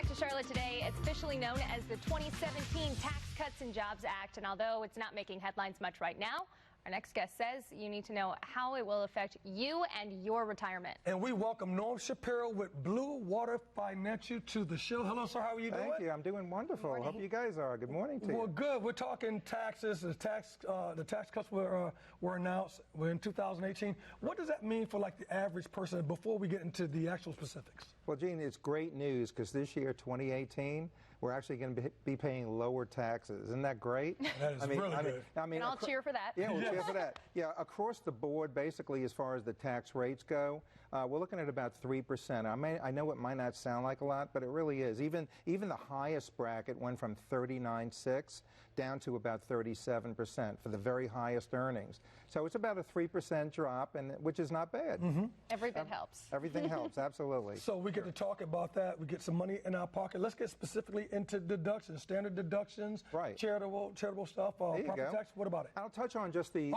back to Charlotte today. It's officially known as the 2017 Tax Cuts and Jobs Act. And although it's not making headlines much right now, our next guest says you need to know how it will affect you and your retirement. And we welcome Shapiro with Blue Water Financial to the show. Hello, sir. How are you doing? Thank you. I'm doing wonderful. Hope you guys are. Good morning to you. Well, good. We're talking taxes. The tax cuts were announced. We're in 2018. What does that mean for like the average person before we get into the actual specifics? Well, Gene, it's great news because this year, 2018, we're actually going to be paying lower taxes. Isn't that great? That is really good. And I'll cheer for that. Yeah, we'll cheer for that. Yeah, across the board, basically, as far as the tax rates go, we're looking at about 3%. I know it might not sound like a lot, but it really is. Even the highest bracket went from 39.6 down to about 37% for the very highest earnings. So it's about a 3% drop, which is not bad. Mm-hmm. Every bit helps. Everything helps, absolutely. So we get to talk about that. We get some money in our pocket. Let's get specifically into deductions, standard deductions, right? Charitable stuff, property tax. What about it? I'll touch on just the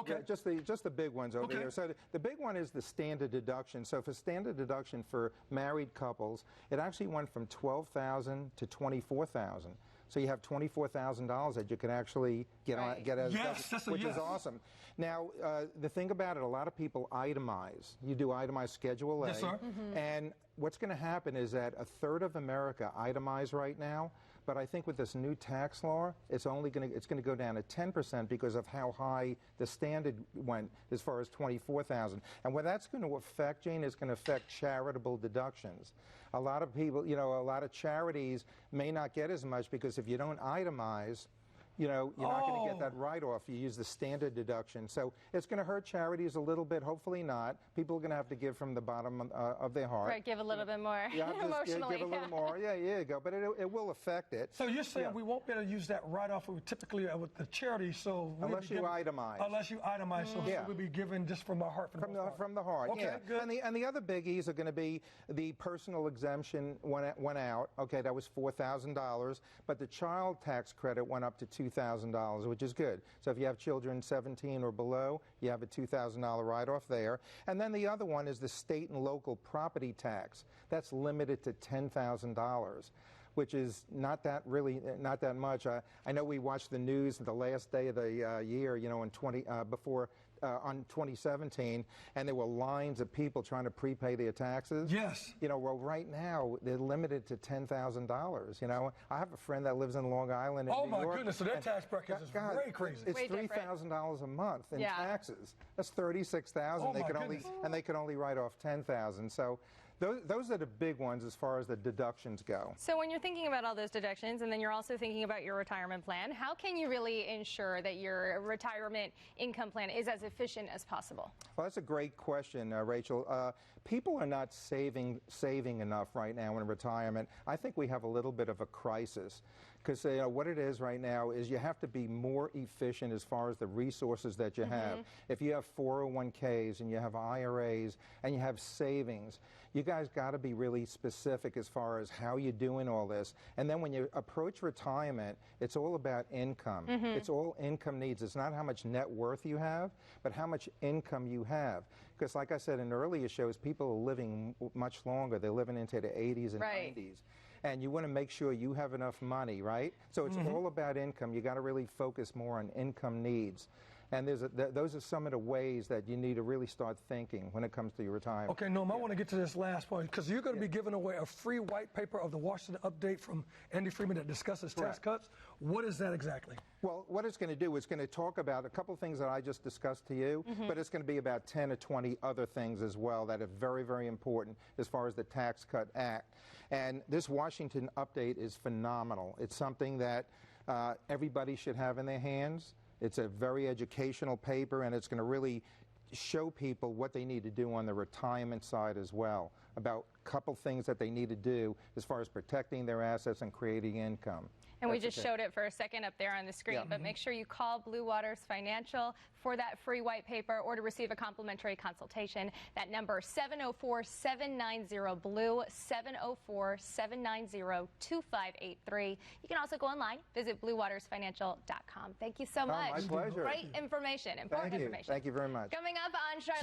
big ones over here. So the big one is the standard deduction. So for standard deduction for married couples, it actually went from $12,000 to $24,000. So you have $24,000 that you can actually get as which is awesome. Now, the thing about it, a lot of people itemize. You do itemized Schedule A. Yes, sir. Mm-hmm. And what's going to happen is that a third of America itemize right now, but I think with this new tax law, it's going to go down to 10% because of how high the standard went as far as $24,000. And what that's going to affect, Jane, is going to affect charitable deductions. A lot of people, a lot of charities may not get as much because if you don't itemize, you're not going to get that write-off. You use the standard deduction. So it's going to hurt charities a little bit, hopefully not. People are going to have to give from the bottom of their heart. Right, give a little bit more emotionally. Give a little more. Yeah, you go. But it will affect it. So you're saying we won't be able to use that write-off typically with the charity, unless you itemize. Unless you itemize, so we'll be given just from our heart. From the heart, okay, good. And the other biggies are going to be the personal exemption went out. Okay, that was $4,000. But the child tax credit went up to $2,000, which is good. So if you have children 17 or below, you have a $2,000 write-off there. And then the other one is the state and local property tax. That's limited to $10,000. Which is not that much. I know we watched the news the last day of the year, in 2017, and there were lines of people trying to prepay their taxes. Yes. Well, right now they're limited to $10,000. I have a friend that lives in Long Island. In New York, my goodness! So their tax bracket is very crazy. It's $3,000 a month in taxes. That's $36,000. And they can only write off $10,000. So those are the big ones as far as the deductions go. So when you're thinking about all those deductions, and then you're also thinking about your retirement plan, how can you really ensure that your retirement income plan is as efficient as possible? Well, that's a great question, Rachel. People are not saving enough right now in retirement. I think we have a little bit of a crisis because what it is right now is you have to be more efficient as far as the resources that you have. If you have 401ks and you have IRAs and you have savings, you guys got to be really specific as far as how you're doing all this. And then when you approach retirement, it's all about income. It's all income needs. It's not how much net worth you have, but how much income you have. Because like I said in earlier shows, people are living much longer. They're living into the 80s and 90s. And you want to make sure you have enough money, right? So it's all about income. You got to really focus more on income needs. And those are some of the ways that you need to really start thinking when it comes to your retirement. Okay, Norm, I want to get to this last point because you're going to be giving away a free white paper of the Washington Update from Andy Freeman that discusses tax cuts. What is that exactly? Well, what it's going to do is going to talk about a couple of things that I just discussed to you, but it's going to be about 10 or 20 other things as well that are very, very important as far as the Tax Cut Act. And this Washington Update is phenomenal. It's something that everybody should have in their hands. It's a very educational paper, and it's going to really show people what they need to do on the retirement side as well, about a couple things that they need to do as far as protecting their assets and creating income. And we just showed it for a second up there on the screen, but make sure you call Blue Waters Financial for that free white paper or to receive a complimentary consultation. That number 704-790-BLUE, 704-790-2583. You can also go online, visit bluewatersfinancial.com. Thank you so much. My pleasure. Great information, important information. Thank you very much. Coming up on Charlotte.